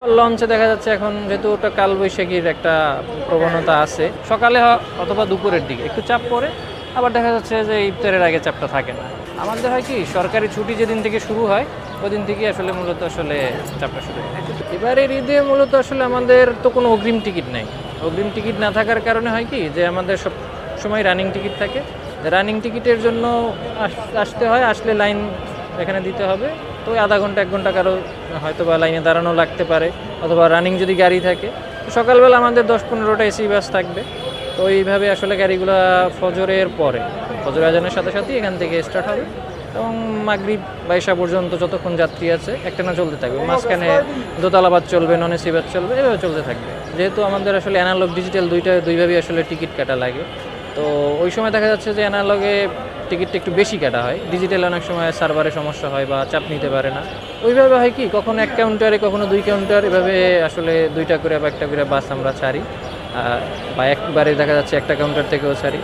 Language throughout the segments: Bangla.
লঞ্চে দেখা যাচ্ছে এখন যেহেতু ওটা কালবৈশাখীর একটা প্রবণতা আছে, সকালে অথবা দুপুরের দিকে একটু চাপ পড়ে, আবার দেখা যাচ্ছে যে ইফতারের আগে চাপটা থাকে না। আমাদের হয় কি সরকারি ছুটি যেদিন থেকে শুরু হয় ওই দিন থেকে মূলত চাপটা শুরু হয়। এবারের ঈদে মূলত আমাদের তো কোনো অগ্রিম টিকিট নেই। অগ্রিম টিকিট না থাকার কারণে হয় কি যে আমাদের সব সময় রানিং টিকিট থাকে। রানিং টিকিটের জন্য আসতে হয়, আসলে লাইন এখানে দিতে হবে। তো আধা ঘন্টা 1 ঘন্টা কারো হয়তো বা লাইনে দাঁড়ানো লাগতে পারে, অথবা রানিং যদি গাড়ি থাকে। তো সকালবেলা আমাদের 10-15টা এসি বাস থাকবে। তো এইভাবে গাড়িগুলো ফজরের পরে, ফজর আজানের সাথে সাথেই এখান থেকে স্টার্ট হবে এবং মাগরিব বা ইশা পর্যন্ত যতক্ষণ যাত্রী আছে একটানা চলতে থাকবে। মাঝখানে দোতলা বাস চলবে, নন এসি বাস চলবে, এভাবে চলতে থাকবে। যেহেতু আমাদের অ্যানালগ ডিজিটাল দুইভাবেই টিকিট কাটা লাগে। তো ওই সময় দেখা যাচ্ছে যে অ্যানালগে টিকিটটা একটু বেশি কাটা হয়, ডিজিটাল অনেক সময় সার্ভারে সমস্যা হয় বা চাপ নিতে পারে না। ওইভাবে হয় কি কখনো 1 কাউন্টারে কখনো 2 কাউন্টার, এভাবে 2টা করে বা 1টা করে বাস আমরা ছাড়ি, বা একবারে দেখা যাচ্ছে 1টা কাউন্টার থেকেও ছাড়ি।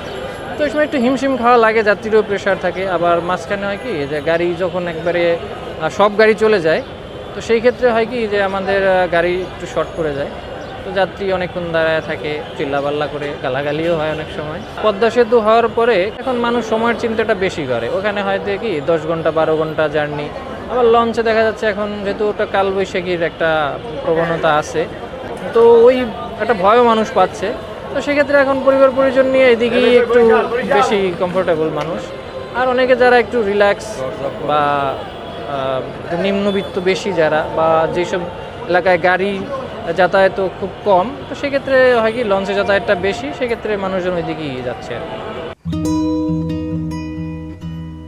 তো ওই সময় একটু হিমশিম খাওয়া লাগে, যাত্রীরও প্রেশার থাকে। আবার মাঝখানে হয় কি যে গাড়ি যখন একবারে সব গাড়ি চলে যায়, তো সেই ক্ষেত্রে হয় কি যে আমাদের গাড়ি একটু শর্ট পড়ে যায়। তো যাত্রী অনেকক্ষণ দাঁড়ায় থাকে, চিল্লাপাল্লা করে, গালাগালিও হয় অনেক সময়। পদ্মা সেতু হওয়ার পরে এখন মানুষ সময়ের চিন্তাটা বেশি করে। ওখানে হয়তো কি 10 ঘন্টা 12 ঘন্টা জার্নি। আবার লঞ্চে দেখা যাচ্ছে এখন যেহেতু ওটা কালবৈশাখীর একটা প্রবণতা আছে, তো ওই একটা ভয়ও মানুষ পাচ্ছে। তো সেক্ষেত্রে এখন পরিবার পরিজন নিয়ে এদিকেই একটু বেশি কমফোর্টেবল মানুষ। আর অনেকে যারা একটু রিল্যাক্স বা নিম্নবিত্ত বেশি যারা, বা যেসব এলাকায় গাড়ি যাতায়াত খুব কম, তো সেক্ষেত্রে হয় কি লঞ্চে যাতায়াতটা বেশি, সেক্ষেত্রে মানুষজন ওই দিকেই যাচ্ছে আর কি।